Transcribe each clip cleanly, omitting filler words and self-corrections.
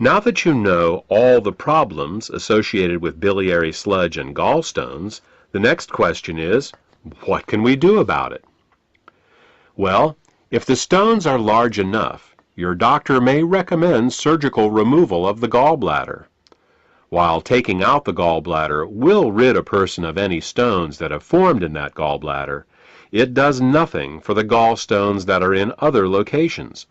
Now that you know all the problems associated with biliary sludge and gallstones, the next question is, what can we do about it? Well, if the stones are large enough, your doctor may recommend surgical removal of the gallbladder. While taking out the gallbladder will rid a person of any stones that have formed in that gallbladder, it does nothing for the gallstones that are in other locations,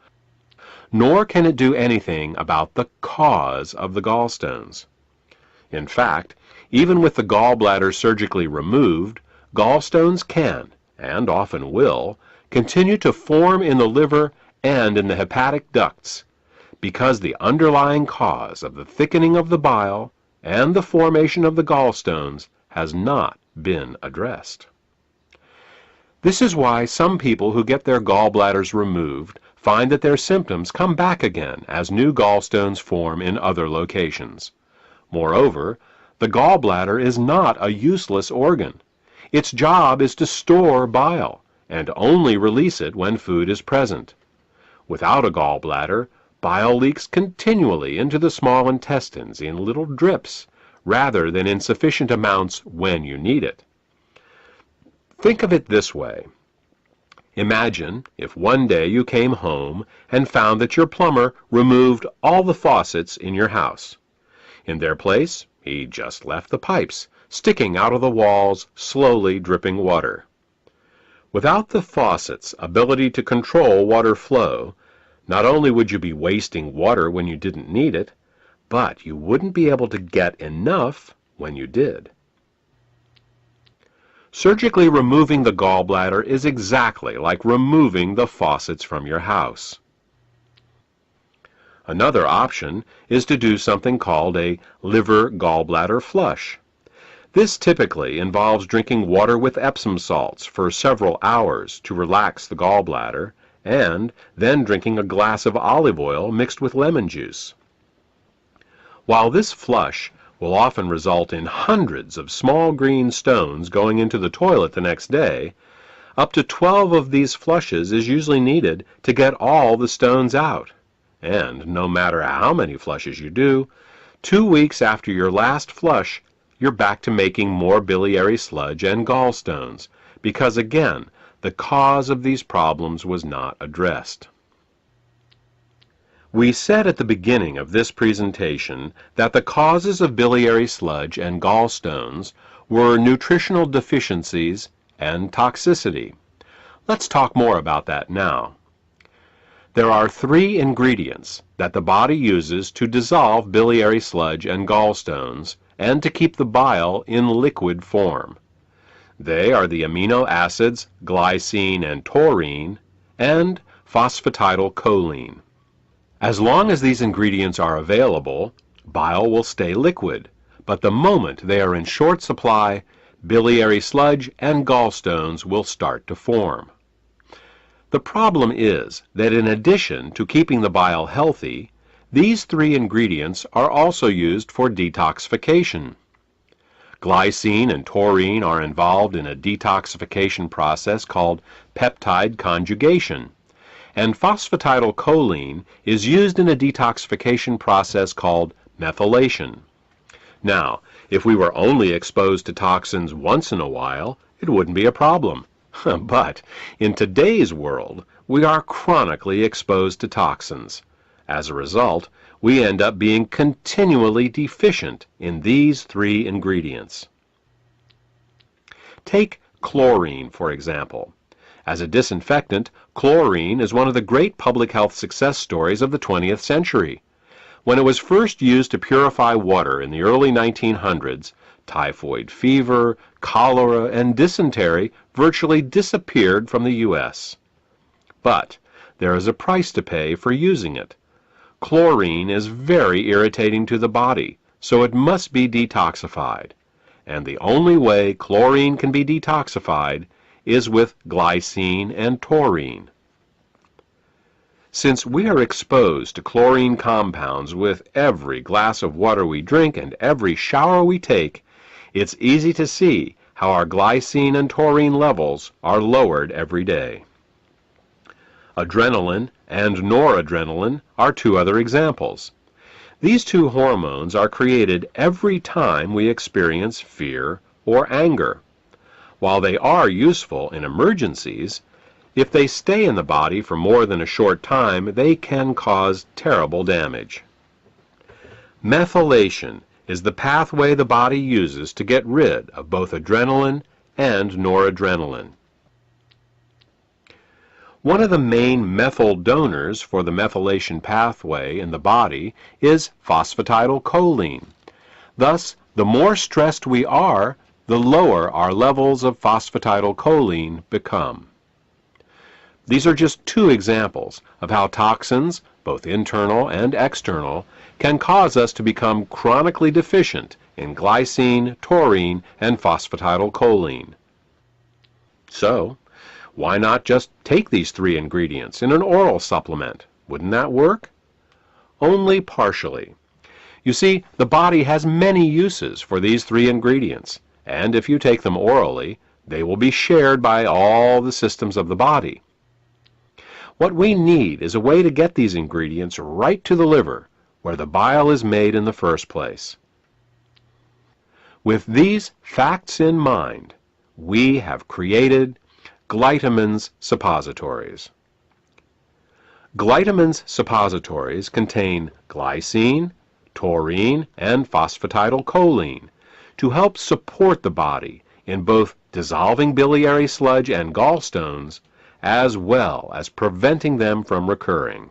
nor can it do anything about the cause of the gallstones. In fact, even with the gallbladder surgically removed, gallstones can, and often will, continue to form in the liver and in the hepatic ducts, because the underlying cause of the thickening of the bile and the formation of the gallstones has not been addressed. This is why some people who get their gallbladders removed find that their symptoms come back again as new gallstones form in other locations. Moreover, the gallbladder is not a useless organ. Its job is to store bile and only release it when food is present. Without a gallbladder, bile leaks continually into the small intestines in little drips, rather than in sufficient amounts when you need it. Think of it this way. Imagine if one day you came home and found that your plumber removed all the faucets in your house. In their place, he just left the pipes, sticking out of the walls, slowly dripping water. Without the faucet's ability to control water flow, not only would you be wasting water when you didn't need it, but you wouldn't be able to get enough when you did. Surgically removing the gallbladder is exactly like removing the faucets from your house. Another option is to do something called a liver gallbladder flush. This typically involves drinking water with Epsom salts for several hours to relax the gallbladder, and then drinking a glass of olive oil mixed with lemon juice. While this flush will often result in hundreds of small green stones going into the toilet the next day, up to 12 of these flushes is usually needed to get all the stones out. And no matter how many flushes you do, 2 weeks after your last flush, you're back to making more biliary sludge and gallstones, because again, the cause of these problems was not addressed. We said at the beginning of this presentation that the causes of biliary sludge and gallstones were nutritional deficiencies and toxicity. Let's talk more about that now. There are 3 ingredients that the body uses to dissolve biliary sludge and gallstones and to keep the bile in liquid form. They are the amino acids glycine and taurine and phosphatidylcholine. As long as these ingredients are available, bile will stay liquid, but the moment they are in short supply, biliary sludge and gallstones will start to form. The problem is that in addition to keeping the bile healthy, these 3 ingredients are also used for detoxification. Glycine and taurine are involved in a detoxification process called peptide conjugation, and phosphatidylcholine is used in a detoxification process called methylation. Now, if we were only exposed to toxins once in a while, it wouldn't be a problem. But in today's world, we are chronically exposed to toxins. As a result, we end up being continually deficient in these 3 ingredients. Take chlorine, for example. As a disinfectant, chlorine is one of the great public health success stories of the 20th century. When it was first used to purify water in the early 1900s, typhoid fever, cholera, and dysentery virtually disappeared from the U.S. But there is a price to pay for using it. Chlorine is very irritating to the body, so it must be detoxified. And the only way chlorine can be detoxified is with glycine and taurine. Since we are exposed to chlorine compounds with every glass of water we drink and every shower we take, it's easy to see how our glycine and taurine levels are lowered every day. Adrenaline and noradrenaline are 2 other examples. These two hormones are created every time we experience fear or anger. While they are useful in emergencies, if they stay in the body for more than a short time, they can cause terrible damage. Methylation is the pathway the body uses to get rid of both adrenaline and noradrenaline. One of the main methyl donors for the methylation pathway in the body is phosphatidylcholine. Thus, the more stressed we are, the lower our levels of phosphatidylcholine become. These are just two examples of how toxins, both internal and external, can cause us to become chronically deficient in glycine, taurine, and phosphatidylcholine. So, why not just take these three ingredients in an oral supplement? Wouldn't that work? Only partially. You see, the body has many uses for these three ingredients, and if you take them orally, they will be shared by all the systems of the body. What we need is a way to get these ingredients right to the liver, where the bile is made in the first place. With these facts in mind, we have created Glytamins suppositories. Glytamins suppositories contain glycine, taurine, and phosphatidylcholine to help support the body in both dissolving biliary sludge and gallstones, as well as preventing them from recurring.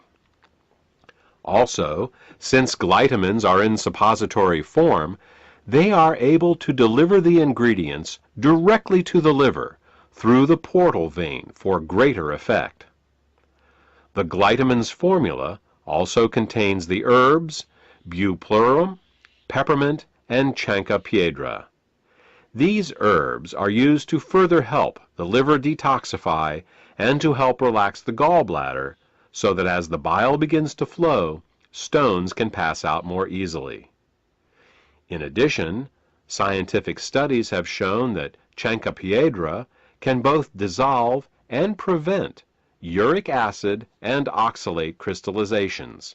Also, since glytamins are in suppository form, they are able to deliver the ingredients directly to the liver through the portal vein for greater effect. The glytamins formula also contains the herbs bupleurum, peppermint, and chancropiedra. These herbs are used to further help the liver detoxify and to help relax the gallbladder so that as the bile begins to flow, stones can pass out more easily. In addition, scientific studies have shown that chancropiedra can both dissolve and prevent uric acid and oxalate crystallizations.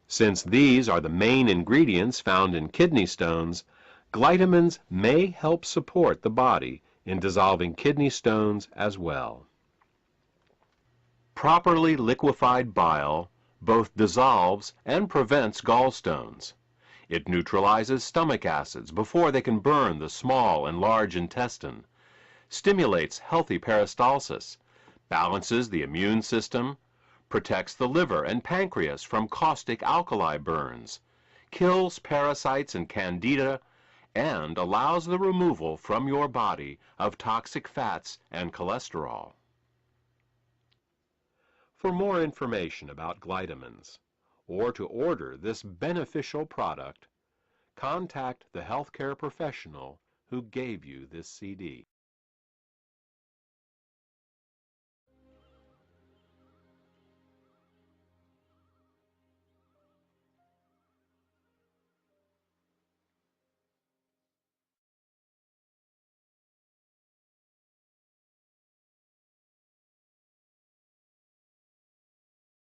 Since these are the main ingredients found in kidney stones, glytamins may help support the body in dissolving kidney stones as well. Properly liquefied bile both dissolves and prevents gallstones. It neutralizes stomach acids before they can burn the small and large intestine, stimulates healthy peristalsis, balances the immune system, protects the liver and pancreas from caustic alkali burns, kills parasites and candida, and allows the removal from your body of toxic fats and cholesterol. For more information about glytamins, or to order this beneficial product, contact the healthcare professional who gave you this CD.